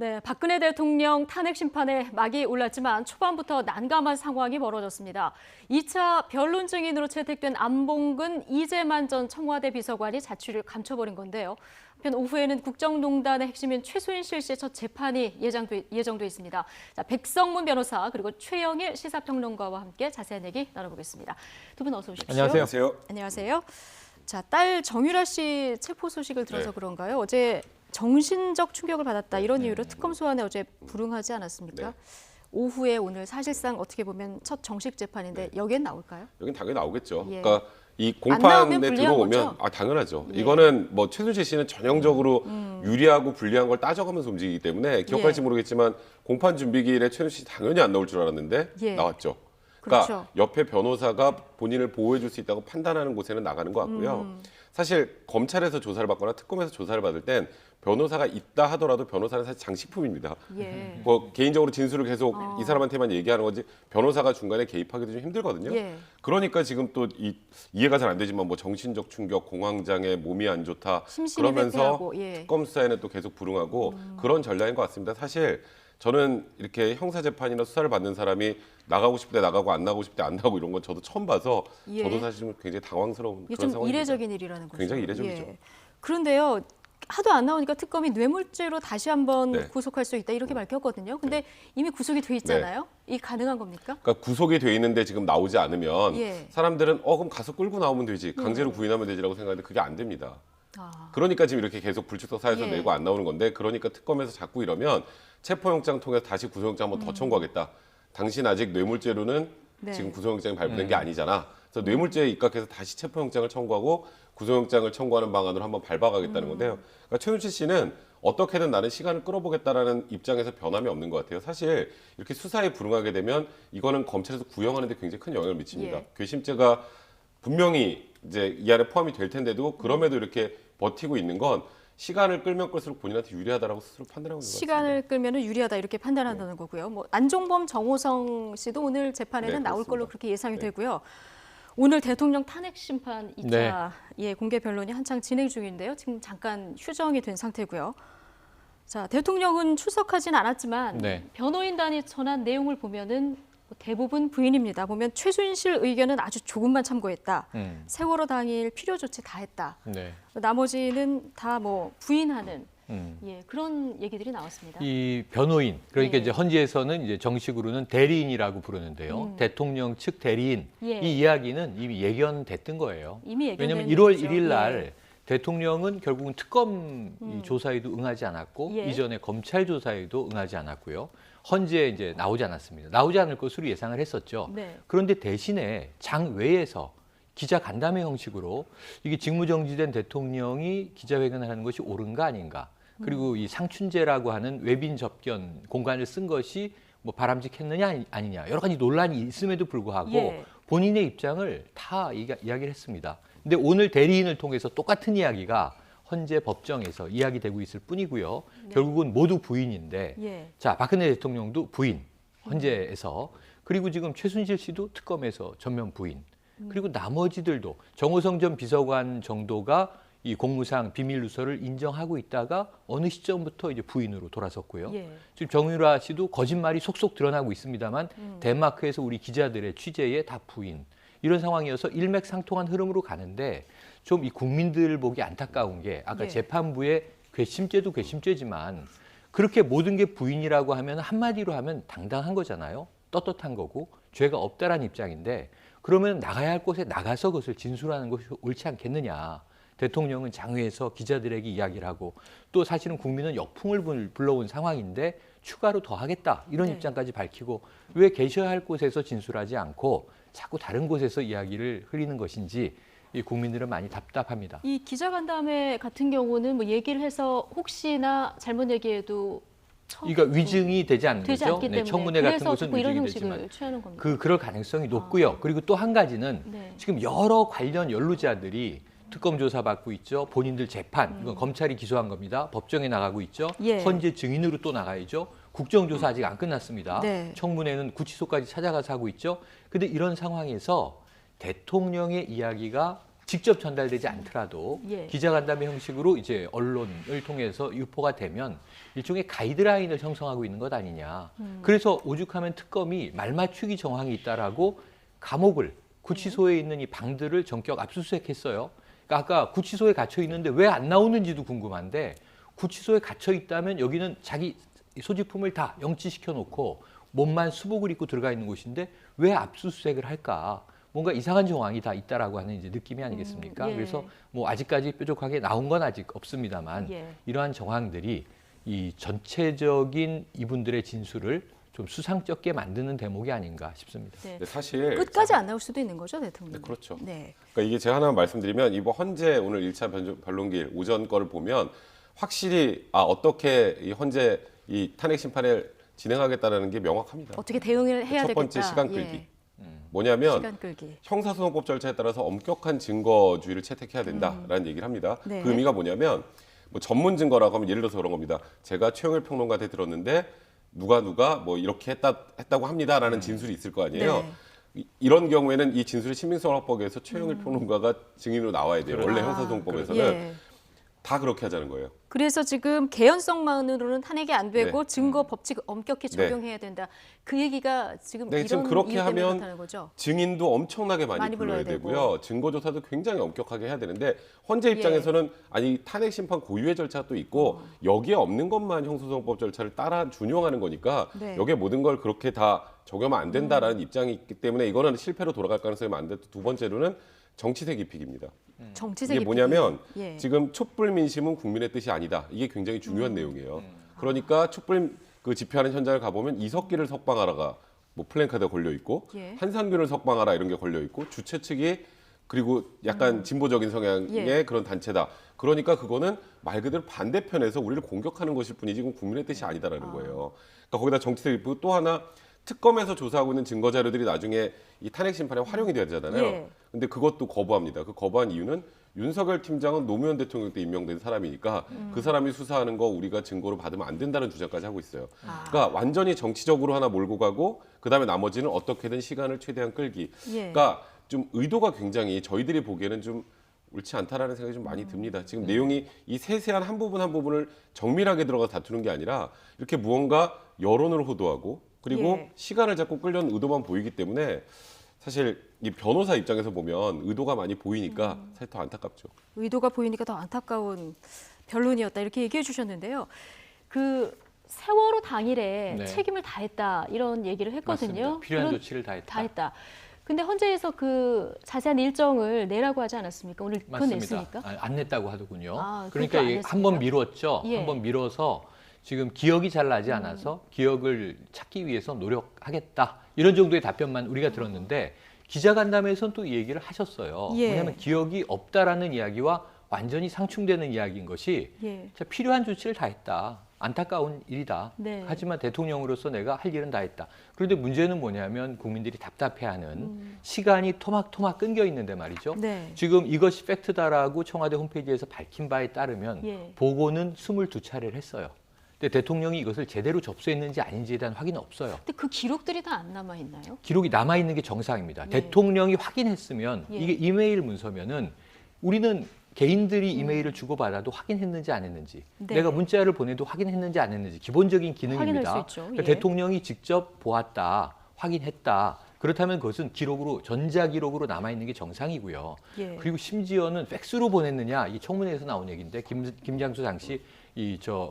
네, 박근혜 대통령 탄핵 심판에 막이 올랐지만 초반부터 난감한 상황이 벌어졌습니다. 2차 변론 증인으로 채택된 안봉근 이재만 전 청와대 비서관이 자취를 감춰버린 건데요. 한편 오후에는 국정농단의 핵심인 최순실 씨의 첫 재판이 예정돼 있습니다. 자, 백성문 변호사 그리고 최영일 시사평론가와 함께 자세한 얘기 나눠보겠습니다. 두 분 어서 오십시오. 안녕하세요. 안녕하세요. 자, 딸 정유라 씨 체포 소식을 들어서 그런가요? 어제 정신적 충격을 받았다 이런 이유로 특검 소환에 어제 불응하지 않았습니까? 오후에 오늘 사실상 어떻게 보면 첫 정식 재판인데 여기엔 나올까요? 여긴 당연히 나오겠죠. 예. 그러니까 이 안 나오면 공판에 불리한 들어오면 거죠? 당연하죠. 예. 이거는 뭐 최순실 씨는 전형적으로 유리하고 불리한 걸 따져가면서 움직이기 때문에 기억할지 모르겠지만 공판 준비기일에 최순실 씨 당연히 안 나올 줄 알았는데 나왔죠. 그러니까 그렇죠. 옆에 변호사가 본인을 보호해 줄 수 있다고 판단하는 곳에는 나가는 것 같고요. 사실 검찰에서 조사를 받거나 특검에서 조사를 받을 땐 변호사가 있다 하더라도 변호사는 사실 장식품입니다. 예. 뭐 개인적으로 진술을 계속 이 사람한테만 얘기하는 거지 변호사가 중간에 개입하기도 좀 힘들거든요. 예. 그러니까 지금 또 이해가 잘 안 되지만 뭐 정신적 충격, 공황장애, 몸이 안 좋다 심신이 그러면서 회피하고, 예. 특검 수사에는 또 계속 불응하고 그런 전략인 것 같습니다. 사실 저는 이렇게 형사 재판이나 수사를 받는 사람이 나가고 싶을 때 나가고 안 나가고 싶을 때 안 나가고 이런 건 저도 처음 봐서 예. 저도 사실 좀 굉장히 당황스러운 이게 그런 좀 상황입니다. 이례적인 일이라는 거죠. 굉장히 이례적이죠. 예. 그런데요. 하도 안 나오니까 특검이 뇌물죄로 다시 한번 구속할 수 있다 이렇게 밝혔거든요. 근데 이미 구속이 돼 있잖아요. 이 가능한 겁니까? 그러니까 구속이 돼 있는데 지금 나오지 않으면 예. 사람들은 그럼 가서 끌고 나오면 되지 강제로 구인하면 되지라고 생각하는데 그게 안 됩니다. 아. 그러니까 지금 이렇게 계속 불출석 사유서 예. 내고 안 나오는 건데 그러니까 특검에서 자꾸 이러면 체포영장 통해서 다시 구속영장 한번 더 청구하겠다. 당신 아직 뇌물죄로는 네. 지금 구속영장이 발부된 게 아니잖아. 그래서 뇌물죄에 입각해서 다시 체포영장을 청구하고 구속영장을 청구하는 방안으로 한번 밟아가겠다는 건데요. 그러니까 최순실 씨는 어떻게든 나는 시간을 끌어보겠다라는 입장에서 변함이 없는 것 같아요. 사실 이렇게 수사에 불응하게 되면 이거는 검찰에서 구형하는 데 굉장히 큰 영향을 미칩니다. 예. 괘씸죄가 분명히 이제 이 안에 포함이 될 텐데도 그럼에도 이렇게 버티고 있는 건 시간을 끌면 끌수록 본인한테 유리하다라고 스스로 판단하고 있는 것 같습니다. 시간을 끌면 유리하다 이렇게 판단한다는 거고요. 뭐 안종범, 정호성 씨도 오늘 재판에는 네, 나올 걸로 그렇습니다. 그렇게 예상이 되고요. 오늘 대통령 탄핵 심판 2차 네. 공개 변론이 한창 진행 중인데요. 지금 잠깐 휴정이 된 상태고요. 자, 대통령은 출석하진 않았지만 변호인단이 전한 내용을 보면은 대부분 부인입니다. 보면 최순실 의견은 아주 조금만 참고했다. 세월호 당일 필요 조치 다 했다. 나머지는 다 뭐 부인하는 그런 얘기들이 나왔습니다. 이 변호인, 그러니까 예. 이제 헌재에서는 이제 정식으로는 대리인이라고 부르는데요. 대통령 측 대리인, 예. 이 이야기는 이미 예견됐던 거예요. 이미 예견된 왜냐하면 1월 거죠. 1일 날 예. 대통령은 결국은 특검 이 조사에도 응하지 않았고 예. 이전에 검찰 조사에도 응하지 않았고요. 헌재에 이제 나오지 않았습니다. 나오지 않을 것으로 예상을 했었죠. 네. 그런데 대신에 장외에서 기자 간담회 형식으로 이게 직무정지된 대통령이 기자회견을 하는 것이 옳은가 아닌가. 그리고 이 상춘재라고 하는 외빈 접견 공간을 쓴 것이 뭐 바람직했느냐 아니냐 여러 가지 논란이 있음에도 불구하고 예. 본인의 입장을 다 이야기를 했습니다. 근데 오늘 대리인을 통해서 똑같은 이야기가 헌재 법정에서 이야기되고 있을 뿐이고요. 결국은 모두 부인인데 예. 자, 박근혜 대통령도 부인, 헌재에서. 그리고 지금 최순실 씨도 특검에서 전면 부인. 그리고 나머지들도 정호성 전 비서관 정도가 이 공무상 비밀 누설을 인정하고 있다가 어느 시점부터 이제 부인으로 돌아섰고요. 예. 지금 정유라 씨도 거짓말이 속속 드러나고 있습니다만 덴마크에서 우리 기자들의 취재에 다 부인. 이런 상황이어서 일맥상통한 흐름으로 가는데 좀 이 국민들 보기 안타까운 게 아까 예. 재판부의 괘씸죄도 괘씸죄지만 그렇게 모든 게 부인이라고 하면 한마디로 하면 당당한 거잖아요. 떳떳한 거고 죄가 없다라는 입장인데 그러면 나가야 할 곳에 나가서 그것을 진술하는 것이 옳지 않겠느냐. 대통령은 장외에서 기자들에게 이야기를 하고 또 사실은 국민은 역풍을 불러온 상황인데 추가로 더 하겠다. 이런 입장까지 밝히고 왜 계셔야 할 곳에서 진술하지 않고 자꾸 다른 곳에서 이야기를 흐리는 것인지 이 국민들은 많이 답답합니다. 이 기자간담회 같은 경우는 뭐 얘기를 해서 혹시나 잘못 얘기해도 그러니까 위증이 되지 않는 되지 거죠. 않기 때문에 청문회 같은 그래서 것은 자꾸 이런 위증이 형식을 되지만 취하는 겁니다. 그럴 가능성이 높고요. 그리고 또 한 가지는 네. 지금 여러 관련 연루자들이 특검 조사 받고 있죠. 본인들 재판, 이건 검찰이 기소한 겁니다. 법정에 나가고 있죠. 예. 헌재 증인으로 또 나가야죠. 국정조사 아직 안 끝났습니다. 네. 청문회는 구치소까지 찾아가서 하고 있죠. 근데 이런 상황에서 대통령의 이야기가 직접 전달되지 않더라도 예. 기자간담회 형식으로 이제 언론을 통해서 유포가 되면 일종의 가이드라인을 형성하고 있는 것 아니냐. 그래서 오죽하면 특검이 말맞추기 정황이 있다라고 감옥을 구치소에 있는 이 방들을 전격 압수수색했어요. 그러니까 아까 구치소에 갇혀 있는데 왜 안 나오는지도 궁금한데 구치소에 갇혀 있다면 여기는 자기 소지품을 다 영치시켜 놓고 몸만 수복을 입고 들어가 있는 곳인데 왜 압수수색을 할까? 뭔가 이상한 정황이 다 있다라고 하는 이제 느낌이 아니겠습니까? 예. 그래서 뭐 아직까지 뾰족하게 나온 건 아직 없습니다만 예. 이러한 정황들이 이 전체적인 이분들의 진술을 좀 수상쩍게 만드는 대목이 아닌가 싶습니다. 네. 근데 사실 끝까지 안 나올 수도 있는 거죠, 대통령. 네, 그렇죠. 네. 그러니까 이게 제가 하나만 말씀드리면 이번 헌재 오늘 1차 변론길 오전 거를 보면 확실히 어떻게 이 헌재 이 탄핵 심판을 진행하겠다는 게 명확합니다. 어떻게 대응을 해야 첫 되겠다. 번째 시간 끌기. 예. 뭐냐면 시간 끌기. 형사소송법 절차에 따라서 엄격한 증거주의를 채택해야 된다라는 얘기를 합니다. 네. 그 의미가 뭐냐면 뭐 전문 증거라고 하면 예를 들어서 그런 겁니다. 제가 최영일 평론가한테 들었는데 누가 뭐 이렇게 했다고 합니다라는 진술이 있을 거 아니에요. 네. 이런 경우에는 이 진술의 신빙성을 확보하기 위해서 최영일 평론가가 증인으로 나와야 돼요. 원래 아, 형사소송법에서는 예. 다 그렇게 하자는 거예요. 그래서 지금 개연성만으로는 탄핵이 안 되고 네. 증거 법칙 엄격히 네. 적용해야 된다. 그 얘기가 지금 네, 이런 지금 그렇게 이유 때문에 하면 그렇다는 거죠. 증인도 엄청나게 많이 많이 불러야 불러야 되고요. 증거 조사도 굉장히 엄격하게 해야 되는데 헌재 입장에서는 아니 탄핵 심판 고유의 절차도 있고 여기에 없는 것만 형사소송법 절차를 따라 준용하는 거니까 네. 여기에 모든 걸 그렇게 다 적용하면 안 된다라는 입장이 있기 때문에 이거는 실패로 돌아갈 가능성이 많은데 두 번째로는 정치색 기픽입니다. 정치적 이게 뭐냐면 예. 지금 촛불 민심은 국민의 뜻이 아니다. 이게 굉장히 중요한 내용이에요. 그러니까 촛불 그 집회하는 현장을 가보면 이석기를 석방하라가 뭐 플랜카드가 걸려 있고 예. 한상균을 석방하라 이런 게 걸려 있고 주최 측이 그리고 약간 진보적인 성향의 예. 그런 단체다. 그러니까 그거는 말 그대로 반대편에서 우리를 공격하는 것일 뿐이지 그건 국민의 뜻이 아니다라는 거예요. 그러니까 거기다 정치적 기픽 또 하나 특검에서 조사하고 있는 증거 자료들이 나중에 이 탄핵 심판에 활용이 돼야 되잖아요. 예. 근데 그것도 거부합니다. 그 거부한 이유는 윤석열 팀장은 노무현 대통령 때 임명된 사람이니까 그 사람이 수사하는 거 우리가 증거로 받으면 안 된다는 주장까지 하고 있어요. 그러니까 완전히 정치적으로 하나 몰고 가고 그다음에 나머지는 어떻게든 시간을 최대한 끌기. 예. 그러니까 좀 의도가 굉장히 저희들이 보기에는 좀 옳지 않다라는 생각이 좀 많이 듭니다. 지금 내용이 이 세세한 한 부분 한 부분을 정밀하게 들어가서 다투는 게 아니라 이렇게 무언가 여론을 호도하고 그리고 예. 시간을 자꾸 끌려는 의도만 보이기 때문에 사실 이 변호사 입장에서 보면 의도가 많이 보이니까 사실 더 안타깝죠. 의도가 보이니까 더 안타까운 변론이었다 이렇게 얘기해 주셨는데요. 그 세월호 당일에 네. 책임을 다했다 이런 얘기를 했거든요. 맞습니다. 필요한 그런- 조치를 다 했다. 다 했다. 근데 헌재에서 그 자세한 일정을 내라고 하지 않았습니까? 오늘 그건 맞습니다. 냈습니까? 안 냈다고 하더군요. 아, 그러니까 그것도 안 한 번 냈습니까? 미뤘죠. 예. 한 번 미뤄서 지금 기억이 잘 나지 않아서 기억을 찾기 위해서 노력하겠다. 이런 정도의 답변만 우리가 들었는데 기자간담회에서는 또 이 얘기를 하셨어요. 예. 왜냐하면 기억이 없다라는 이야기와 완전히 상충되는 이야기인 것이 예. 자, 필요한 조치를 다 했다. 안타까운 일이다. 네. 하지만 대통령으로서 내가 할 일은 다 했다. 그런데 문제는 뭐냐면 국민들이 답답해하는 시간이 토막토막 끊겨 있는데 말이죠. 네. 지금 이것이 팩트다라고 청와대 홈페이지에서 밝힌 바에 따르면 예. 보고는 22차례를 했어요. 근데 대통령이 이것을 제대로 접수했는지 아닌지에 대한 확인은 없어요. 근데 그 기록들이 다 안 남아 있나요? 기록이 남아있는 게 정상입니다. 네. 대통령이 확인했으면 예. 이게 이메일 문서면은 우리는 개인들이 이메일을 주고받아도 확인했는지 안 했는지 네. 내가 문자를 보내도 확인했는지 안 했는지 기본적인 기능입니다. 확인할 수 있죠. 그러니까 예. 대통령이 직접 보았다, 확인했다. 그렇다면 그것은 기록으로 전자기록으로 남아있는 게 정상이고요. 예. 그리고 심지어는 팩스로 보냈느냐 이 청문회에서 나온 얘기인데 김장수 당시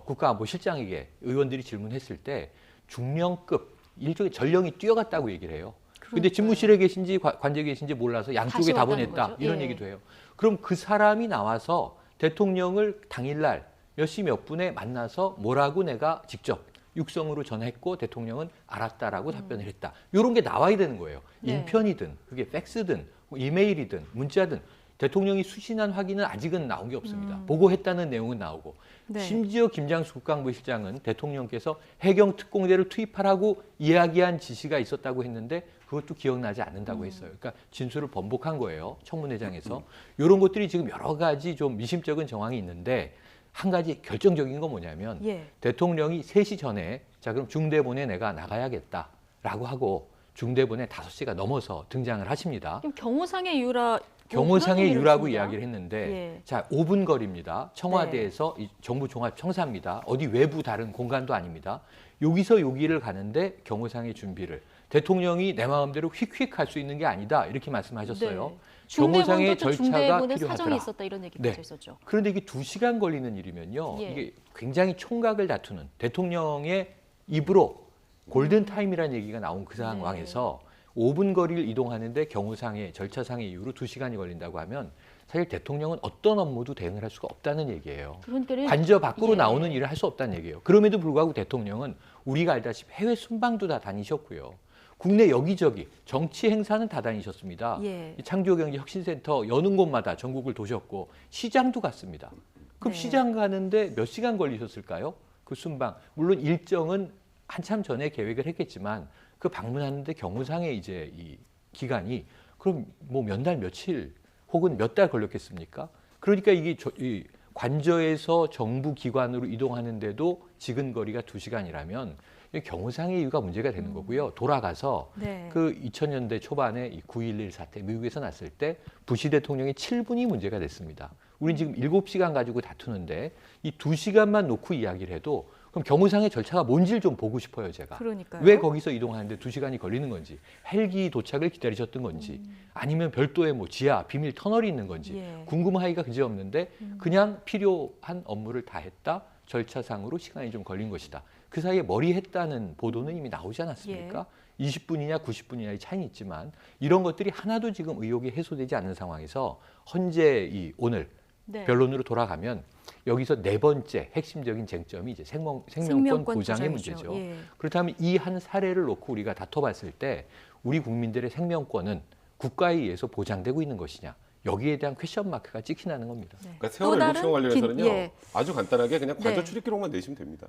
국가안보실장에게 의원들이 질문했을 때 중령급 일종의 전령이 뛰어갔다고 얘기를 해요. 근데 그러니까요. 집무실에 계신지 관저에 계신지 몰라서 양쪽에 다시 다 왔다는 보냈다 거죠. 이런 예. 얘기도 해요. 그럼 그 사람이 나와서 대통령을 당일날 몇 시 몇 분에 만나서 뭐라고 내가 직접 육성으로 전했고 대통령은 알았다라고 답변을 했다. 이런 게 나와야 되는 거예요. 네. 인편이든 그게 팩스든 뭐 이메일이든 문자든 대통령이 수신한 확인은 아직은 나온 게 없습니다. 보고했다는 내용은 나오고 네. 심지어 김장수 국방부실장은 대통령께서 해경 특공대를 투입하라고 이야기한 지시가 있었다고 했는데 그것도 기억나지 않는다고 했어요. 그러니까 진술을 번복한 거예요. 청문회장에서. 이런 것들이 지금 여러 가지 좀 미심쩍은 정황이 있는데 한 가지 결정적인 건 뭐냐면 예. 대통령이 3시 전에 자 그럼 중대본에 내가 나가야겠다라고 하고 중대본에 5시가 넘어서 등장을 하십니다. 그럼 경호상의 이유라 경호상의 그런 유라고 일이었습니다. 이야기를 했는데 예. 자 5분 거리입니다. 청와대에서 이 정부 종합청사입니다. 어디 외부 다른 공간도 아닙니다. 여기서 여기를 가는데 경호상의 준비를 대통령이 내 마음대로 휙휙 할 수 있는 게 아니다 이렇게 말씀하셨어요. 네. 경호상의 중대본도 또 절차가 중대본에 사정이 필요하더라. 있었다 이런 얘기가 네. 있었죠. 그런데 이게 2시간 걸리는 일이면요. 예. 이게 굉장히 총각을 다투는 대통령의 입으로 골든타임이라는 얘기가 나온 그 상황에서 5분 거리를 이동하는데 경호상의 절차상의 이유로 2시간이 걸린다고 하면 사실 대통령은 어떤 업무도 대응을 할 수가 없다는 얘기예요. 그러니까 관저 밖으로 예. 나오는 일을 할 수 없다는 얘기예요. 그럼에도 불구하고 대통령은 우리가 알다시피 해외 순방도 다 다니셨고요. 국내 여기저기 정치 행사는 다 다니셨습니다. 예. 이 창조경제혁신센터 여는 곳마다 전국을 도셨고 시장도 갔습니다. 그럼 네. 시장 가는데 몇 시간 걸리셨을까요? 그 순방. 물론 일정은 한참 전에 계획을 했겠지만 그 방문하는데 경호상의 이제 이 기간이 그럼 뭐 몇 날 며칠 혹은 몇 달 걸렸겠습니까? 그러니까 이게 이 관저에서 정부 기관으로 이동하는데도 지근거리가 2시간이라면 경호상의 이유가 문제가 되는 거고요. 돌아가서 네. 그 2000년대 초반에 이 9.11 사태 미국에서 났을 때 부시 대통령의 7분이 문제가 됐습니다. 우린 지금 7시간 가지고 다투는데 이 2시간만 놓고 이야기를 해도 그럼 경호상의 절차가 뭔지를 좀 보고 싶어요, 제가. 그러니까요. 왜 거기서 이동하는데 2시간이 걸리는 건지, 헬기 도착을 기다리셨던 건지, 아니면 별도의 뭐 지하 비밀 터널이 있는 건지 예. 궁금하기가 그지없는데 그냥 필요한 업무를 다 했다. 절차상으로 시간이 좀 걸린 것이다. 그 사이에 머리 했다는 보도는 이미 나오지 않았습니까? 20분이냐 90분이냐의 차이는 있지만 이런 것들이 하나도 지금 의혹이 해소되지 않는 상황에서 헌재 이 오늘 네. 변론으로 돌아가면 여기서 네 번째 핵심적인 쟁점이 이제 생명권 보장의 보장이죠. 문제죠. 예. 그렇다면 이 한 사례를 놓고 우리가 다퉈봤을 때 우리 국민들의 생명권은 국가에 의해서 보장되고 있는 것이냐. 여기에 대한 퀘션 마크가 찍히나는 겁니다. 네. 그러니까 세월호 또 다른 일곱 시간 관련해서는요. 예. 아주 간단하게 그냥 관저 네. 출입 기록만 내시면 됩니다.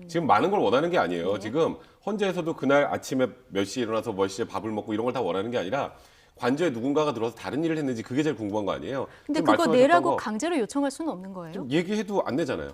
지금 많은 걸 원하는 게 아니에요. 지금 헌재에서도 그날 아침에 몇 시에 일어나서 몇 시에 밥을 먹고 이런 걸 다 원하는 게 아니라 관저에 누군가가 들어와서 다른 일을 했는지 그게 제일 궁금한 거 아니에요. 근데 지금 그거 말씀하셨던 내라고 거 강제로 요청할 수는 없는 거예요? 좀 얘기해도 안 내잖아요.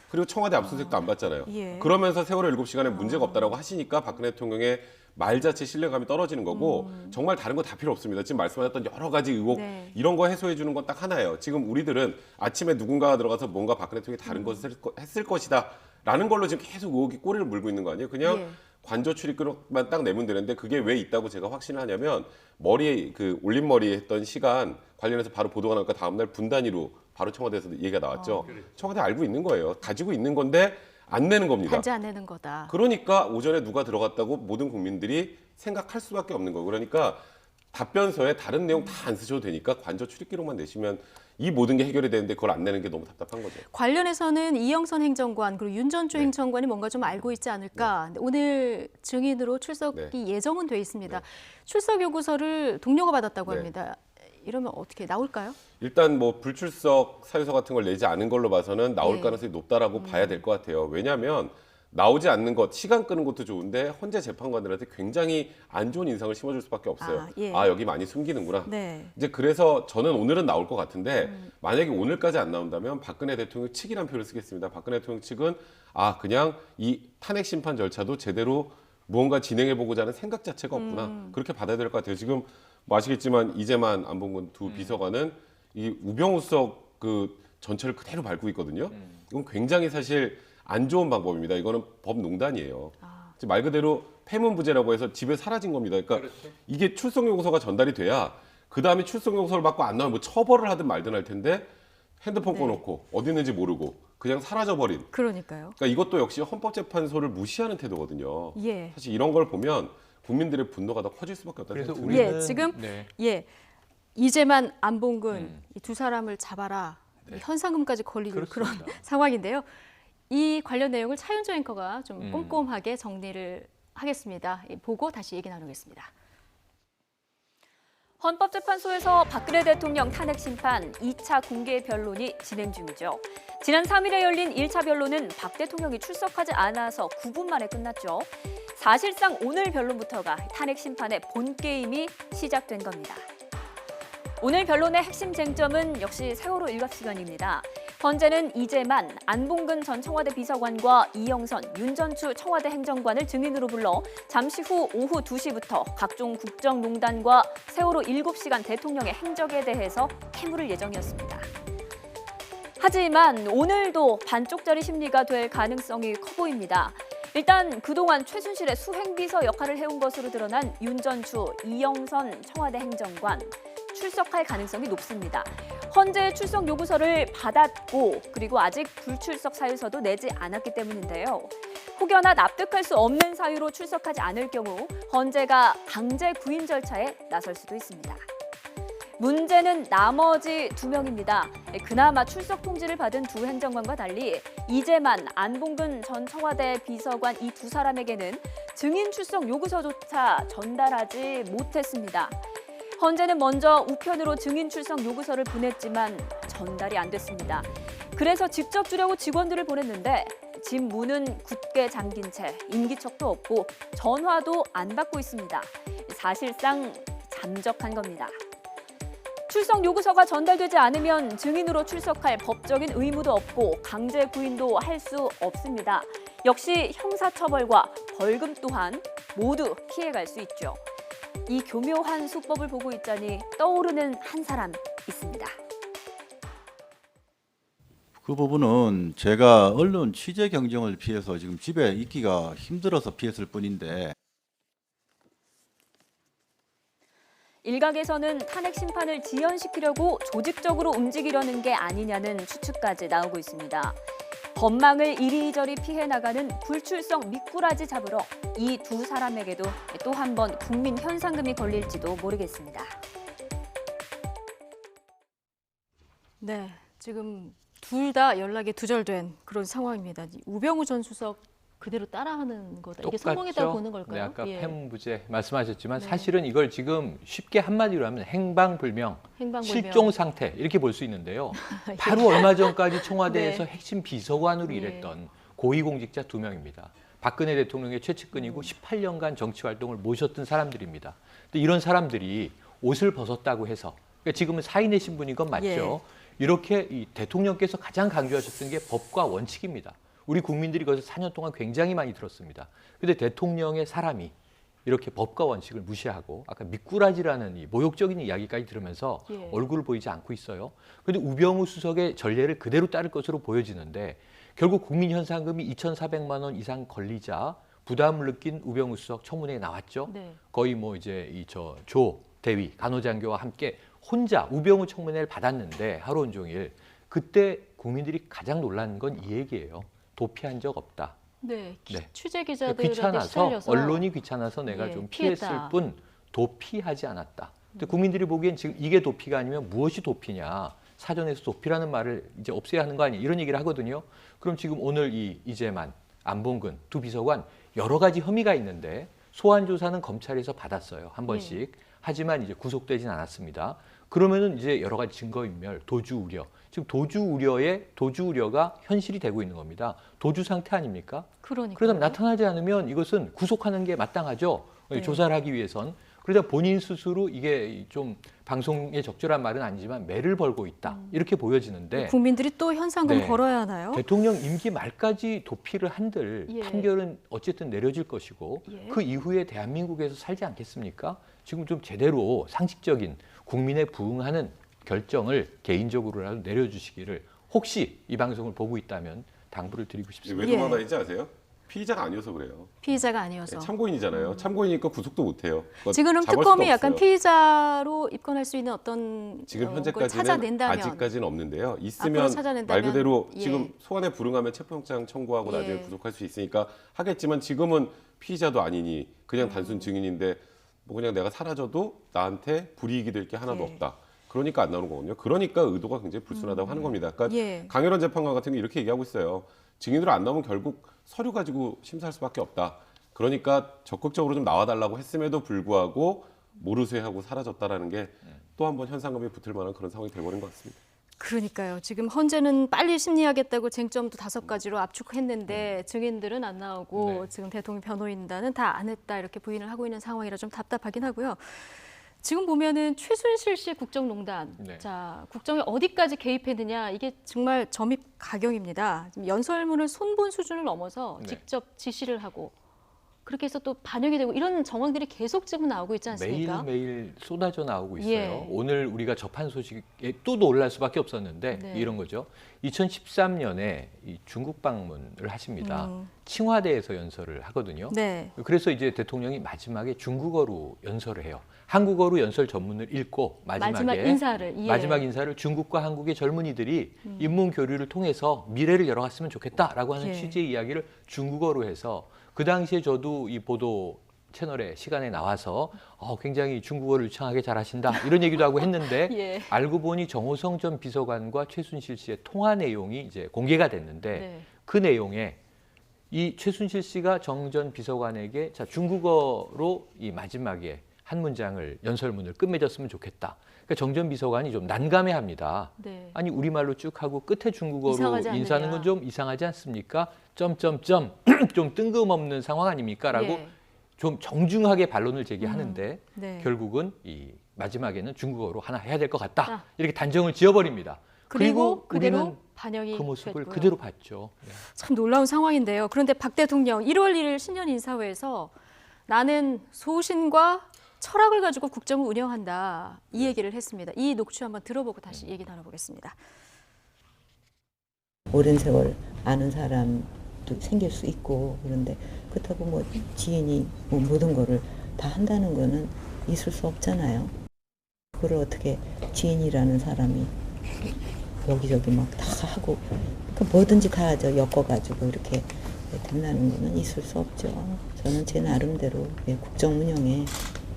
그리고 청와대 압수수색도 안 받잖아요. 예. 그러면서 세월호 7시간에 문제가 없다라고 하시니까 박근혜 대통령의 말 자체 신뢰감이 떨어지는 거고 정말 다른 거 다 필요 없습니다. 지금 말씀하셨던 여러 가지 의혹 네. 이런 거 해소해 주는 건 딱 하나예요. 지금 우리들은 아침에 누군가가 들어가서 뭔가 박근혜 대통령이 다른 것을 했을 것이다 라는 걸로 지금 계속 의혹이 꼬리를 물고 있는 거 아니에요. 그냥 예. 관저 출입기록만 딱 내면 되는데 그게 왜 있다고 제가 확신을 하냐면 머리에 그 올림머리 했던 시간 관련해서 바로 보도가 나니까 다음날 분단위로 바로 청와대에서 얘기가 나왔죠. 청와대 알고 있는 거예요. 가지고 있는 건데 안 내는 겁니다. 반지 안 내는 거다. 그러니까 오전에 누가 들어갔다고 모든 국민들이 생각할 수밖에 없는 거예요. 그러니까 답변서에 다른 내용 다 안 쓰셔도 되니까 관저 출입 기록만 내시면 이 모든 게 해결이 되는데 그걸 안 내는 게 너무 답답한 거죠. 관련해서는 이영선 행정관 그리고 윤 전주 행정관이 뭔가 좀 알고 있지 않을까. 근데 오늘 증인으로 출석이 예정은 돼 있습니다. 출석 요구서를 동료가 받았다고 네. 합니다. 이러면 어떻게 나올까요? 일단 뭐 불출석 사유서 같은 걸 내지 않은 걸로 봐서는 나올 네. 가능성이 높다라고 봐야 될 것 같아요. 왜냐하면 나오지 않는 것, 시간 끄는 것도 좋은데 헌재 재판관들한테 굉장히 안 좋은 인상을 심어줄 수밖에 없어요. 예. 여기 많이 숨기는구나. 네. 이제 그래서 저는 오늘은 나올 것 같은데 만약에 오늘까지 안 나온다면 박근혜 대통령 측이란 표현을 쓰겠습니다. 박근혜 대통령 측은 그냥 이 탄핵 심판 절차도 제대로 무언가 진행해보고자 하는 생각 자체가 없구나. 그렇게 받아야 될 것 같아요. 지금 뭐 아시겠지만 이재만 안봉근 두 비서관은 이 우병우 수석 그 전철을 그대로 밟고 있거든요. 이건 굉장히 사실 안 좋은 방법입니다. 이거는 법농단이에요. 지금 말 그대로 폐문부재라고 해서 집에 사라진 겁니다. 그러니까 이게 출석 요구서가 전달이 돼야 그 다음에 출석 요구서를 받고 안 나오면 뭐 처벌을 하든 말든 할 텐데 핸드폰 꺼놓고 어디 있는지 모르고 그냥 사라져버린. 그러니까요. 그러니까 이것도 역시 헌법재판소를 무시하는 태도거든요. 예. 사실 이런 걸 보면 국민들의 분노가 더 커질 수밖에 없다는 그래서 생각이 듭니다. 우리는 지금 네. 예. 이재만 안봉근 이 두 사람을 잡아라. 이 현상금까지 걸리는 그런 그렇습니다. 상황인데요. 이 관련 내용을 차윤조 앵커가 좀 꼼꼼하게 정리를 하겠습니다. 보고 다시 얘기 나누겠습니다. 헌법재판소에서 박근혜 대통령 탄핵 심판 2차 공개 변론이 진행 중이죠. 지난 3일에 열린 1차 변론은 박 대통령이 출석하지 않아서 9분 만에 끝났죠. 사실상 오늘 변론부터가 탄핵 심판의 본 게임이 시작된 겁니다. 오늘 변론의 핵심 쟁점은 역시 세월호 일갑 시간입니다. 헌재는 이재만, 안봉근 전 청와대 비서관과 이영선, 윤전추 청와대 행정관을 증인으로 불러 잠시 후 오후 2시부터 각종 국정농단과 세월호 7시간 대통령의 행적에 대해서 캐물을 예정이었습니다. 하지만 오늘도 반쪽짜리 심리가 될 가능성이 커 보입니다. 일단 그동안 최순실의 수행비서 역할을 해온 것으로 드러난 윤전추, 이영선 청와대 행정관 출석할 가능성이 높습니다. 헌재 출석 요구서를 받았고 그리고 아직 불출석 사유서도 내지 않았기 때문인데요. 혹여나 납득할 수 없는 사유로 출석하지 않을 경우 헌재가 강제 구인 절차에 나설 수도 있습니다. 문제는 나머지 2명입니다. 그나마 출석 통지를 받은 두 행정관과 달리 이재만, 안봉근 전 청와대 비서관 이 두 사람에게는 증인 출석 요구서조차 전달하지 못했습니다. 헌재는 먼저 우편으로 증인 출석 요구서를 보냈지만 전달이 안 됐습니다. 그래서 직접 주려고 직원들을 보냈는데 집 문은 굳게 잠긴 채 인기척도 없고 전화도 안 받고 있습니다. 사실상 잠적한 겁니다. 출석 요구서가 전달되지 않으면 증인으로 출석할 법적인 의무도 없고 강제 구인도 할 수 없습니다. 역시 형사처벌과 벌금 또한 모두 피해갈 수 있죠. 이 교묘한 수법을 보고 있자니 떠오르는 한 사람 있습니다. 그 부분은 제가 언론 취재 경쟁을 피해서 지금 집에 있기가 힘들어서 피했을 뿐인데 일각에서는 탄핵 심판을 지연시키려고 조직적으로 움직이려는 게 아니냐는 추측까지 나오고 있습니다. 법망을 이리저리 피해 나가는 불출석 미꾸라지 잡으러 이 두 사람에게도 또 한 번 국민 현상금이 걸릴지도 모르겠습니다. 네, 지금 둘 다 연락이 두절된 그런 상황입니다. 우병우 전 수석 그대로 따라하는 거다. 이게 성공했다고 보는 걸까요? 네, 아까 예. 폐무부제 말씀하셨지만 네. 사실은 이걸 지금 쉽게 한마디로 하면 행방불명, 행방불명. 실종 상태 이렇게 볼 수 있는데요. 바로 얼마 전까지 청와대에서 네. 핵심 비서관으로 예. 일했던 고위공직자 2명입니다. 박근혜 대통령의 최측근이고 18년간 정치 활동을 모셨던 사람들입니다. 근데 이런 사람들이 옷을 벗었다고 해서 그러니까 지금은 사인의 신분인 건 맞죠. 예. 이렇게 이 대통령께서 가장 강조하셨던 게 법과 원칙입니다. 우리 국민들이 거기서 4년 동안 굉장히 많이 들었습니다. 그런데 대통령의 사람이 이렇게 법과 원칙을 무시하고 아까 미꾸라지라는 이 모욕적인 이야기까지 들으면서 예. 얼굴을 보이지 않고 있어요. 그런데 우병우 수석의 전례를 그대로 따를 것으로 보여지는데 결국 국민 현상금이 2,400만 원 이상 걸리자 부담을 느낀 우병우 수석 청문회에 나왔죠. 네. 거의 뭐 이제 조 대위 간호장교와 함께 혼자 우병우 청문회를 받았는데 하루 온종일 그때 국민들이 가장 놀란 건 이 얘기예요. 도피한 적 없다. 네, 네. 취재 기자들에게 귀찮아서 시달려서 언론이 귀찮아서 내가 예, 좀 피했다. 피했을 뿐 도피하지 않았다. 근데 국민들이 보기엔 지금 이게 도피가 아니면 무엇이 도피냐? 사전에서 도피라는 말을 이제 없애야 하는 거 아니냐? 이런 얘기를 하거든요. 그럼 지금 오늘 이 이재만, 안봉근 두 비서관 여러 가지 혐의가 있는데 소환 조사는 검찰에서 받았어요. 한 번씩. 하지만 이제 구속되진 않았습니다. 그러면은 이제 여러 가지 증거인멸, 도주 우려. 지금 도주 우려가 현실이 되고 있는 겁니다. 도주 상태 아닙니까? 그러니까 그러다 나타나지 않으면 이것은 구속하는 게 마땅하죠. 네. 조사를 하기 위해선. 그러다 본인 스스로 이게 좀 방송에 적절한 말은 아니지만 매를 벌고 있다. 이렇게 보여지는데 국민들이 또 현상금 네. 걸어야 하나요? 대통령 임기 말까지 도피를 한들 예. 판결은 어쨌든 내려질 것이고 예. 그 이후에 대한민국에서 살지 않겠습니까? 지금 좀 제대로 상식적인 국민에 부응하는 결정을 개인적으로라도 내려주시기를 혹시 이 방송을 보고 있다면 당부를 드리고 싶습니다. 왜 예. 도망다니지 아세요? 피의자가 아니어서 그래요. 피의자가 아니어서. 참고인이잖아요. 참고인이니까 구속도 못해요. 지금 잡을 특검이 수도 약간 없어요. 피의자로 입건할 수 있는 어떤 지금 걸 현재까지는 찾아낸다면 아직까지는 없는데요. 앞으로 있으면 찾아낸다면, 말 그대로 예. 지금 소환에 불응하면 체포영장 청구하고 예. 나중에 구속할 수 있으니까 하겠지만 지금은 피의자도 아니니 그냥 단순 증인인데 뭐 그냥 내가 사라져도 나한테 불이익이 될 게 하나도 예. 없다. 그러니까 안 나오는 거거든요. 그러니까 의도가 굉장히 불순하다고 하는 겁니다. 그러니까 예. 강일원 재판관 같은 게 이렇게 얘기하고 있어요. 증인으로 안 나오면 결국 서류 가지고 심사할 수밖에 없다. 그러니까 적극적으로 좀 나와달라고 했음에도 불구하고 모르쇠하고 사라졌다라는 게 또 한 번 현상금이 붙을 만한 그런 상황이 돼버린 것 같습니다. 그러니까요. 지금 헌재는 빨리 심리하겠다고 쟁점도 5가지로 압축했는데 증인들은 안 나오고 네. 지금 대통령 변호인단은 다 안 했다 이렇게 부인을 하고 있는 상황이라 좀 답답하긴 하고요. 지금 보면은 최순실 씨 국정농단, 네. 자 국정에 어디까지 개입했느냐 이게 정말 점입 가경입니다. 지금 연설문을 손본 수준을 넘어서 네. 직접 지시를 하고 그렇게 해서 또 반영이 되고 이런 정황들이 계속 지금 나오고 있지 않습니까? 매일매일 쏟아져 나오고 있어요. 예. 오늘 우리가 접한 소식에 또 놀랄 수밖에 없었는데 네. 이런 거죠. 2013년에 이 중국 방문을 하십니다. 음. 칭화대에서 연설을 하거든요. 네. 그래서 이제 대통령이 마지막에 중국어로 연설을 해요. 한국어로 연설 전문을 읽고 마지막 인사를 예. 마지막 인사를 중국과 한국의 젊은이들이 인문 교류를 통해서 미래를 열어갔으면 좋겠다라고 하는 예. 취지의 이야기를 중국어로 해서 그 당시에 저도 이 보도 채널에 시간에 나와서 굉장히 중국어를 유창하게 잘하신다 이런 얘기도 하고 했는데 예. 알고 보니 정호성 전 비서관과 최순실 씨의 통화 내용이 이제 공개가 됐는데 네. 그 내용에 이 최순실 씨가 정 전 비서관에게 자 중국어로 이 마지막에 한 문장을 연설문을 끝맺었으면 좋겠다. 그러니까 정 전 비서관이 좀 난감해합니다. 네. 아니 우리말로 쭉 하고 끝에 중국어로 이상하지 않느냐. 인사하는 건 좀 이상하지 않습니까? 점점점 좀 뜬금없는 상황 아닙니까?라고 예. 좀 정중하게 반론을 제기하는데 네. 결국은 이 마지막에는 중국어로 하나 해야 될 것 같다. 아. 이렇게 단정을 지어버립니다. 그리고 그대로 우리는 반영이 그 모습을 됐고요. 그대로 봤죠. 네. 참 놀라운 상황인데요. 그런데 박 대통령 1월 1일 신년 인사회에서 나는 소신과 철학을 가지고 국정을 운영한다. 이 얘기를 했습니다. 이 녹취 한번 들어보고 다시 얘기 나눠보겠습니다. 오랜 세월 아는 사람도 생길 수 있고 그런데 그렇다고 뭐 지인이 뭐 모든 거를 다 한다는 거는 있을 수 없잖아요. 그걸 어떻게 지인이라는 사람이 여기저기 막 다 하고 그러니까 뭐든지 다 엮어가지고 이렇게 된다는 거는 있을 수 없죠. 저는 제 나름대로 국정 운영에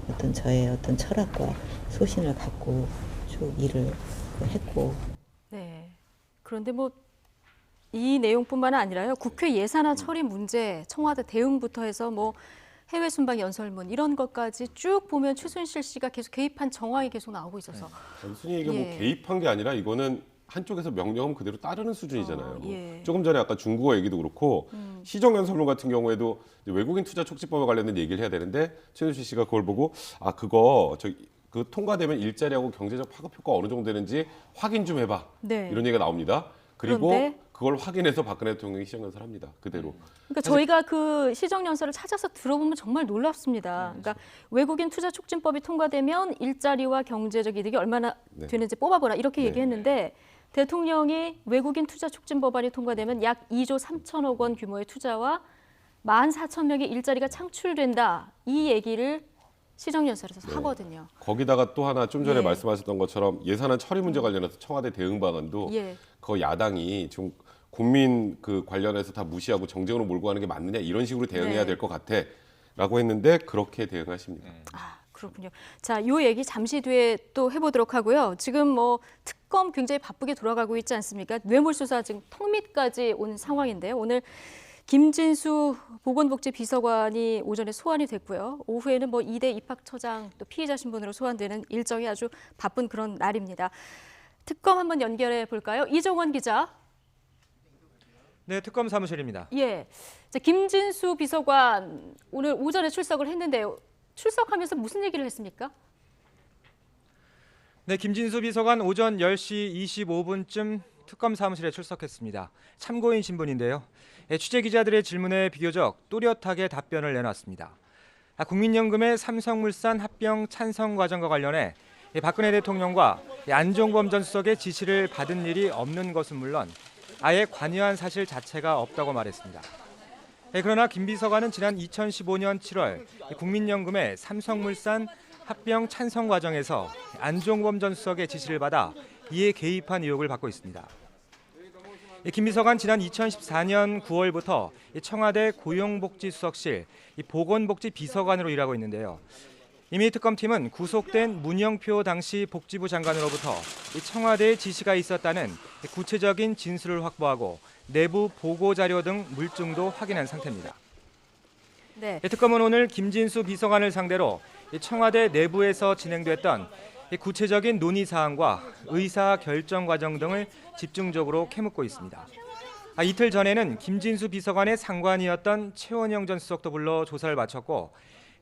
어떤 저의 어떤 철학과 소신을 갖고 쭉 일을 했고. 네. 그런데 뭐 이 내용뿐만 아니라요. 국회 예산안 처리 문제, 청와대 대응부터 해서 뭐 해외 순방 연설문 이런 것까지 쭉 보면 최순실 씨가 계속 개입한 정황이 계속 나오고 있어서 단순히 이게 뭐 예. 개입한 게 아니라 이거는 한쪽에서 명령은 그대로 따르는 수준이잖아요. 예. 조금 전에 아까 중국어 얘기도 그렇고 시정연설문 같은 경우에도 이제 외국인 투자 촉진법에 관련된 얘기를 해야 되는데 최순실 씨가 그걸 보고 그거 그 통과되면 일자리하고 경제적 파급 효과 어느 정도 되는지 확인 좀 해봐. 네. 이런 얘기가 나옵니다. 그리고 그런데? 그걸 확인해서 박근혜 대통령이 시정연설 합니다. 그대로. 그러니까 저희가 그 시정연설을 찾아서 들어보면 정말 놀랍습니다. 그러니까 외국인 투자 촉진법이 통과되면 일자리와 경제적 이득이 얼마나 네. 되는지 뽑아보라 이렇게 네. 얘기했는데 대통령이 외국인 투자 촉진 법안이 통과되면 약 2조 3천억 원 규모의 투자와 14,000명의 일자리가 창출된다. 이 얘기를 시정연설에서 네. 하거든요. 거기다가 또 하나 좀 전에 예. 말씀하셨던 것처럼 예산안 처리 문제 관련해서 청와대 대응 방안도 예. 그 야당이 좀 국민 그 관련해서 다 무시하고 정쟁으로 몰고 가는 게 맞느냐 이런 식으로 대응해야 네. 될 것 같아라고 했는데 그렇게 대응하십니다. 그렇군요. 자, 이 얘기 잠시 뒤에 또 해보도록 하고요. 지금 뭐 특검 굉장히 바쁘게 돌아가고 있지 않습니까? 뇌물수사 지금 턱밑까지 온 상황인데요. 오늘 김진수 보건복지비서관이 오전에 소환이 됐고요. 오후에는 뭐 이대 입학처장 또 피의자 신분으로 소환되는 일정이 아주 바쁜 그런 날입니다. 특검 한번 연결해 볼까요? 이정원 기자. 네, 특검 사무실입니다. 예. 자, 김진수 비서관 오늘 오전에 출석을 했는데요. 출석하면서 무슨 얘기를 했습니까? 네, 김진수 비서관 오전 10시 25분쯤 특검 사무실에 출석했습니다. 참고인 신분인데요. 취재 기자들의 질문에 비교적 또렷하게 답변을 내놨습니다. 국민연금의 삼성물산 합병 찬성 과정과 관련해 박근혜 대통령과 안종범 전 수석의 지시를 받은 일이 없는 것은 물론 아예 관여한 사실 자체가 없다고 말했습니다. 그러나 김 비서관은 지난 2015년 7월 국민연금의 삼성물산 합병 찬성 과정에서 안종범 전 수석의 지시를 받아 이에 개입한 의혹을 받고 있습니다. 김 비서관 지난 2014년 9월부터 청와대 고용복지수석실 보건복지비서관으로 일하고 있는데요. 이미 특검팀은 구속된 문영표 당시 복지부 장관으로부터 청와대의 지시가 있었다는 구체적인 진술을 확보하고 내부 보고 자료 등 물증도 확인한 상태입니다. 네. 특검은 오늘 김진수 비서관을 상대로 청와대 내부에서 진행됐던 구체적인 논의 사항과 의사 결정 과정 등을 집중적으로 캐묻고 있습니다. 이틀 전에는 김진수 비서관의 상관이었던 최원영 전 수석도 불러 조사를 마쳤고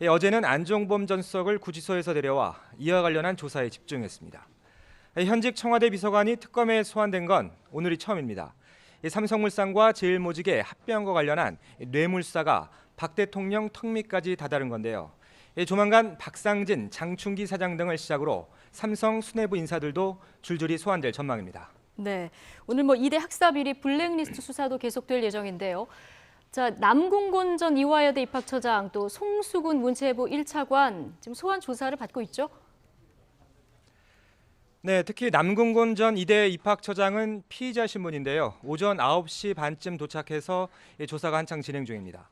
어제는 안종범 전 수석을 구치소에서 데려와 이와 관련한 조사에 집중했습니다. 현직 청와대 비서관이 특검에 소환된 건 오늘이 처음입니다. 삼성물산과 제일모직의 합병과 관련한 뇌물사가 박 대통령 턱밑까지 다다른 건데요. 조만간 박상진, 장충기 사장 등을 시작으로 삼성 수뇌부 인사들도 줄줄이 소환될 전망입니다. 네, 오늘 뭐 2대 학사 비리 블랙리스트 수사도 계속될 예정인데요. 자, 남궁곤 전 이화여대 입학처장 또 송수근 문체부 1차관 지금 소환 조사를 받고 있죠? 네, 특히 남궁곤 전 이대 입학처장은 피의자 신분인데요. 오전 9시 반쯤 도착해서 조사가 한창 진행 중입니다.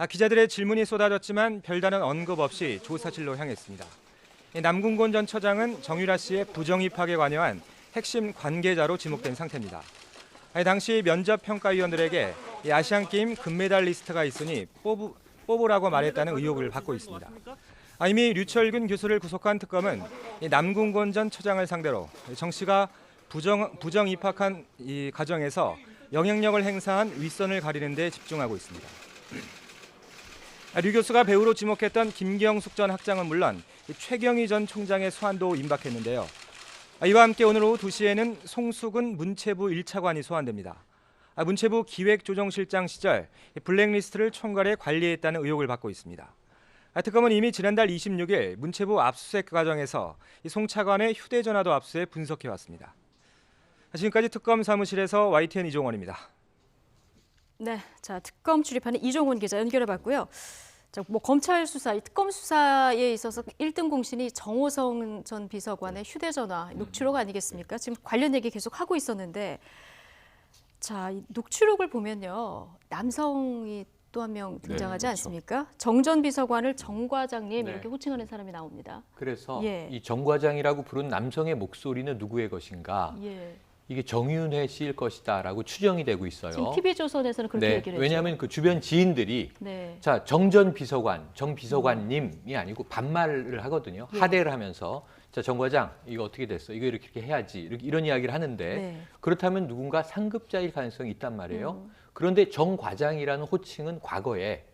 기자들의 질문이 쏟아졌지만 별다른 언급 없이 조사실로 향했습니다. 남궁곤 전 처장은 정유라 씨의 부정 입학에 관여한 핵심 관계자로 지목된 상태입니다. 당시 면접평가위원들에게 아시안게임 금메달리스트가 있으니 뽑으라고 말했다는 의혹을 받고 있습니다. 이미 류철근 교수를 구속한 특검은 남궁곤 전 처장을 상대로 정 씨가 부정 입학한 이 과정에서 영향력을 행사한 윗선을 가리는 데 집중하고 있습니다. 류 교수가 배우로 지목했던 김경숙 전 학장은 물론 최경희 전 총장의 소환도 임박했는데요. 이와 함께 오늘 오후 2시에는 송수근 문체부 1차관이 소환됩니다. 문체부 기획조정실장 시절 블랙리스트를 총괄해 관리했다는 의혹을 받고 있습니다. 특검은 이미 지난달 26일 문체부 압수수색 과정에서 송 차관의 휴대전화도 압수해 분석해왔습니다. 지금까지 특검 사무실에서 YTN 이종원입니다. 네, 자 특검 출입하는 이종원 기자 연결해봤고요. 자, 뭐 검찰 수사, 이 특검 수사에 있어서 1등 공신이 정호성 전 비서관의 휴대전화 녹취록 아니겠습니까? 지금 관련 얘기 계속 하고 있었는데, 자, 이 녹취록을 보면요, 남성이 또 한 명 등장하지 그렇죠. 않습니까? 정 전 비서관을 정 과장님 네. 이렇게 호칭하는 사람이 나옵니다. 그래서 예. 이 정 과장이라고 부른 남성의 목소리는 누구의 것인가? 예. 이게 정윤회 씨일 것이다라고 추정이 되고 있어요. 지금 TV조선에서는 그렇게 네, 얘기를 했죠. 왜냐하면 그 주변 지인들이 네. 자, 정 전 비서관, 정 비서관님이 아니고 반말을 하거든요. 예. 하대를 하면서 자, 정 과장 이거 어떻게 됐어? 이거 이렇게 해야지. 이런 이야기를 하는데 네. 그렇다면 누군가 상급자일 가능성이 있단 말이에요. 그런데 정 과장이라는 호칭은 과거에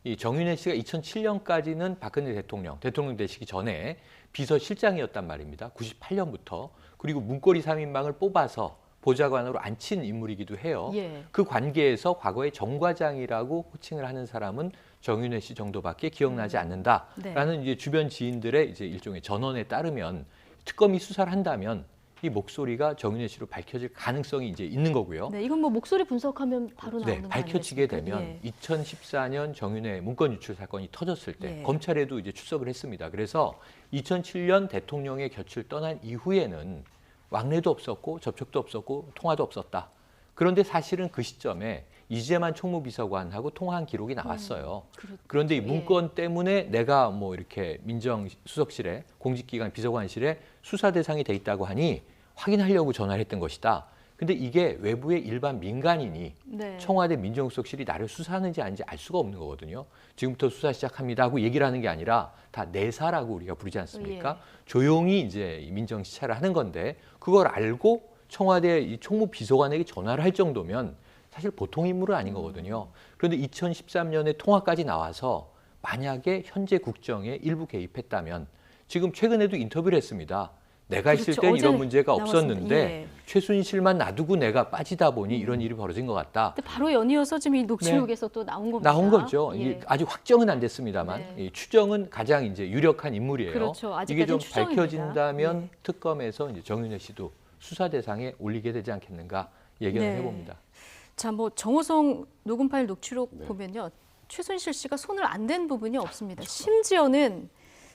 이 정윤회 씨가 2007년까지는 박근혜 대통령 되시기 전에 비서실장이었단 말입니다. 98년부터. 그리고 문고리 3인방을 뽑아서 보좌관으로 앉힌 인물이기도 해요. 예. 그 관계에서 과거에 정 과장이라고 호칭을 하는 사람은 정윤회 씨 정도밖에 기억나지 않는다라는 이제 주변 지인들의 이제 일종의 전언에 따르면 특검이 수사를 한다면 이 목소리가 정윤회 씨로 밝혀질 가능성이 이제 있는 거고요. 네, 이건 뭐 목소리 분석하면 바로 나오는 거 밝혀지게 아니겠습니까? 되면 예. 2014년 정윤회 문건 유출 사건이 터졌을 때 예. 검찰에도 이제 출석을 했습니다. 그래서 2007년 대통령의 곁을 떠난 이후에는 왕래도 없었고 접촉도 없었고 통화도 없었다. 그런데 사실은 그 시점에 이재만 총무비서관하고 통화한 기록이 나왔어요. 그런데 이 문건 때문에 내가 뭐 이렇게 민정수석실에 공직기관 비서관실에 수사 대상이 돼 있다고 하니 확인하려고 전화를 했던 것이다. 근데 이게 외부의 일반 민간인이 네. 청와대 민정수석실이 나를 수사하는지 아닌지 알 수가 없는 거거든요. 지금부터 수사 시작합니다 하고 얘기를 하는 게 아니라 다 내사라고 우리가 부르지 않습니까? 조용히 이제 민정시찰을 하는 건데 그걸 알고 청와대 이 총무비서관에게 전화를 할 정도면 사실 보통 인물은 아닌 거거든요. 그런데 2013년에 통화까지 나와서 만약에 현재 국정에 일부 개입했다면 지금 최근에도 인터뷰를 했습니다. 내가 있을 그렇죠. 땐 이런 어제 문제가 나왔습니다. 없었는데 예. 최순실만 놔두고 내가 빠지다 보니 이런 일이 벌어진 것 같다. 근데 바로 연이어서 지금 이 녹취록에서 또 나온 겁니다. 나온 거죠. 예. 이게 아직 확정은 안 됐습니다만 네. 이 추정은 가장 이제 유력한 인물이에요. 그렇죠. 이게 아직까지는 좀 추정입니다. 밝혀진다면 예. 특검에서 이제 정윤회 씨도 수사 대상에 올리게 되지 않겠는가 예견을 네. 해봅니다. 자, 뭐 정호성 녹음 파일 녹취록 네. 보면요, 최순실 씨가 손을 안 댄 부분이 없습니다. 심지어는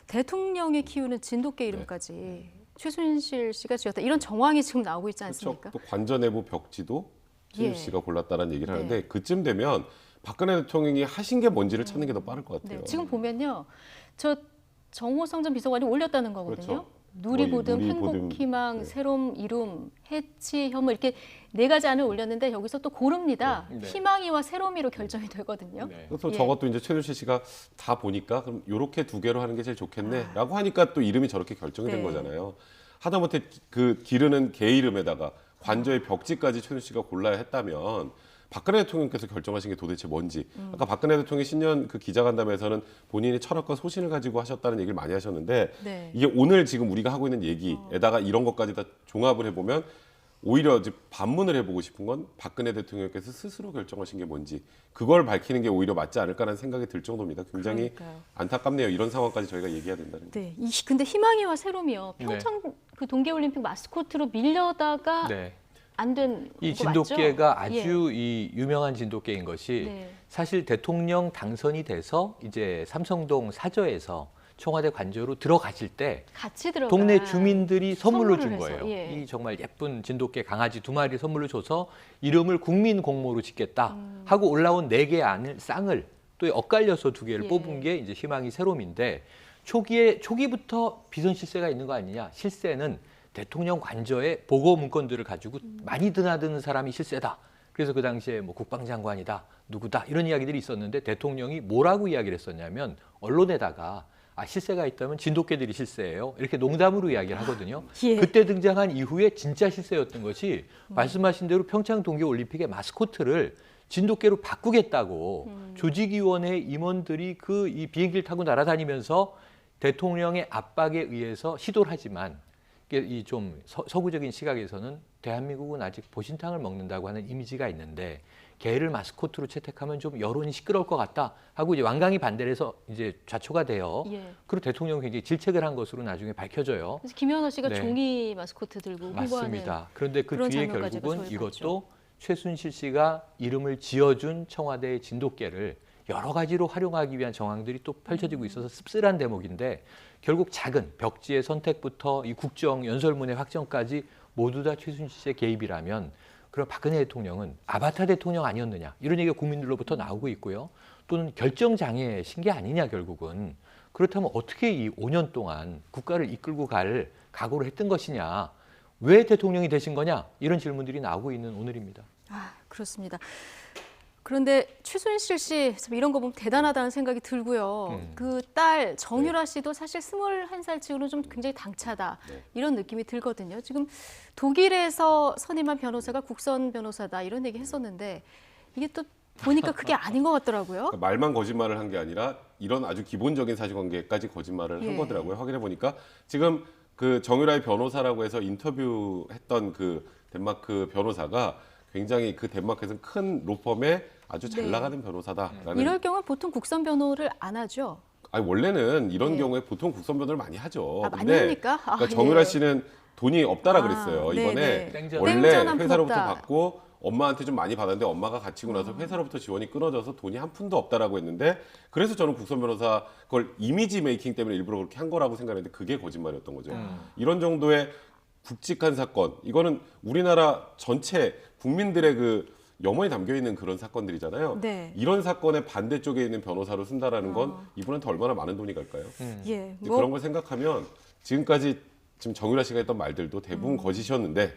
대통령이 키우는 진돗개 이름까지 최순실 씨가 지었다. 이런 정황이 지금 나오고 있지 그렇죠. 않습니까? 또 관저내부 벽지도 최순실 예. 씨가 골랐다는 얘기를 네. 하는데 그쯤 되면 박근혜 대통령이 하신 게 뭔지를 찾는 게 더 빠를 것 같아요. 네, 지금 보면요, 저 정호성 전 비서관이 올렸다는 거거든요. 그렇죠. 누리보듬, 누리보듬, 행복희망, 네. 새로움, 이룸, 해치, 혐오 이렇게 4가지 안을 올렸는데 여기서 또 고릅니다. 네. 네. 희망이와 새로움이로 결정이 되거든요. 네. 그래서 예. 저것도 이제 최순실 씨가 다 보니까 그럼 요렇게 2개로 하는 게 제일 좋겠네라고 하니까 또 이름이 저렇게 결정이 된 네. 거잖아요. 하다못해 그 기르는 개 이름에다가 관저의 벽지까지 최순실 씨가 골라야 했다면 박근혜 대통령께서 결정하신 게 도대체 뭔지. 아까 박근혜 대통령이 신년 그 기자간담회에서는 본인이 철학과 소신을 가지고 하셨다는 얘기를 많이 하셨는데 네. 이게 오늘 지금 우리가 하고 있는 얘기에다가 이런 것까지 다 종합을 해보면 오히려 이제 반문을 해보고 싶은 건 박근혜 대통령께서 스스로 결정하신 게 뭔지 그걸 밝히는 게 오히려 맞지 않을까라는 생각이 들 정도입니다. 굉장히 그러니까요. 안타깝네요. 이런 상황까지 저희가 얘기해야 된다는 게. 네. 근데 희망이와 새롬이요. 네. 평창 그 동계올림픽 마스코트로 밀려다가 네. 안 된 이 거 맞죠? 진돗개가 예. 아주 이 유명한 진돗개인 것이 네. 사실 대통령 당선이 돼서 이제 삼성동 사저에서 청와대 관저로 들어가실 때 같이 들어가. 동네 주민들이 선물로 준 선물을 해서, 거예요. 예. 이 정말 예쁜 진돗개 강아지 2마리 선물로 줘서 이름을 국민 공모로 짓겠다 하고 올라온 4개 쌍을 또 엇갈려서 2개를 예. 뽑은 게 이제 희망이 새롬인데 초기부터 비선 실세가 있는 거 아니냐? 실세는 대통령 관저에 보고 문건들을 가지고 많이 드나드는 사람이 실세다. 그래서 그 당시에 뭐 국방장관이다, 누구다 이런 이야기들이 있었는데 대통령이 뭐라고 이야기를 했었냐면 언론에다가 실세가 있다면 진돗개들이 실세예요. 이렇게 농담으로 이야기를 하거든요. 예. 그때 등장한 이후에 진짜 실세였던 것이 말씀하신 대로 평창 동계올림픽의 마스코트를 진돗개로 바꾸겠다고 조직위원회 임원들이 그 이 비행기를 타고 날아다니면서 대통령의 압박에 의해서 시도를 하지만 이게 이 좀 서구적인 시각에서는 대한민국은 아직 보신탕을 먹는다고 하는 이미지가 있는데 개를 마스코트로 채택하면 좀 여론이 시끄러울 것 같다 하고 이제 완강히 반대를 해서 이제 좌초가 돼요. 예. 그리고 대통령이 굉장히 질책을 한 것으로 나중에 밝혀져요. 그래서 김연아 씨가 네. 종이 마스코트 들고 홍보하는 맞습니다. 그런데 그 그런 뒤에 장면까지가 결국은 저희 이것도 최순실 씨가 이름을 지어준 청와대의 진돗개를 여러 가지로 활용하기 위한 정황들이 또 펼쳐지고 있어서 씁쓸한 대목인데 결국 작은 벽지의 선택부터 이 국정 연설문의 확정까지 모두 다 최순실 씨의 개입이라면 그럼 박근혜 대통령은 아바타 대통령 아니었느냐 이런 얘기가 국민들로부터 나오고 있고요. 또는 결정장애신 게 아니냐 결국은. 그렇다면 어떻게 이 5년 동안 국가를 이끌고 갈 각오를 했던 것이냐. 왜 대통령이 되신 거냐 이런 질문들이 나오고 있는 오늘입니다. 그렇습니다. 그런데 최순실 씨 참 이런 거 보면 대단하다는 생각이 들고요. 그 딸 정유라 씨도 사실 21살 치고는 좀 굉장히 당차다 이런 느낌이 들거든요. 지금 독일에서 선임한 변호사가 국선 변호사다 이런 얘기 했었는데 이게 또 보니까 그게 아닌 것 같더라고요. 그러니까 말만 거짓말을 한 게 아니라 이런 아주 기본적인 사실관계까지 거짓말을 한 예. 거더라고요. 확인해 보니까 지금 그 정유라의 변호사라고 해서 인터뷰했던 그 덴마크 변호사가 굉장히 그 덴마크에서는 큰 로펌에 아주 잘 네. 나가는 변호사다라는. 이럴 경우 보통 국선 변호를 안 하죠. 아니 원래는 이런 네. 경우에 보통 국선 변호를 많이 하죠. 많이 합니까? 그러니까 정유라 예. 씨는 돈이 없다라 그랬어요. 네, 이번에 네. 원래 땡전 한 푼 회사로부터 없다. 받고 엄마한테 좀 많이 받았는데 엄마가 갇히고 나서 회사로부터 지원이 끊어져서 돈이 한 푼도 없다라고 했는데 그래서 저는 국선 변호사 그걸 이미지 메이킹 때문에 일부러 그렇게 한 거라고 생각했는데 그게 거짓말이었던 거죠. 이런 정도의 굵직한 사건, 이거는 우리나라 전체 국민들의 그 염원이 담겨 있는 그런 사건들이잖아요. 네. 이런 사건의 반대쪽에 있는 변호사로 쓴다라는 건 이분한테 얼마나 많은 돈이 갈까요? 예, 이제 그런 걸 생각하면 지금까지 지금 정유라 씨가 했던 말들도 대부분 거짓이었는데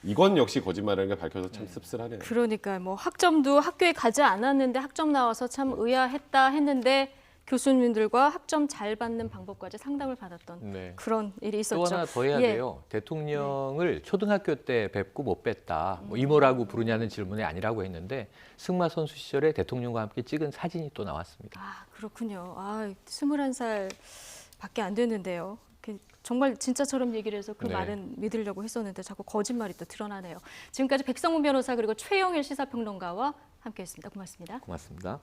이건 역시 거짓말이라는 게 밝혀서 참 씁쓸하네요. 그러니까 뭐 학점도 학교에 가지 않았는데 학점 나와서 참 의아했다 했는데 교수님들과 학점 잘 받는 방법까지 상담을 받았던 네. 그런 일이 있었죠. 또 하나 더 해야 예. 돼요. 대통령을 초등학교 때 뵙고 못 뵀다. 뭐 이모라고 부르냐는 질문이 아니라고 했는데 승마 선수 시절에 대통령과 함께 찍은 사진이 또 나왔습니다. 그렇군요. 21살밖에 안 됐는데요. 정말 진짜처럼 얘기를 해서 그 네. 말은 믿으려고 했었는데 자꾸 거짓말이 또 드러나네요. 지금까지 백성문 변호사 그리고 최영일 시사평론가와 함께했습니다. 고맙습니다. 고맙습니다.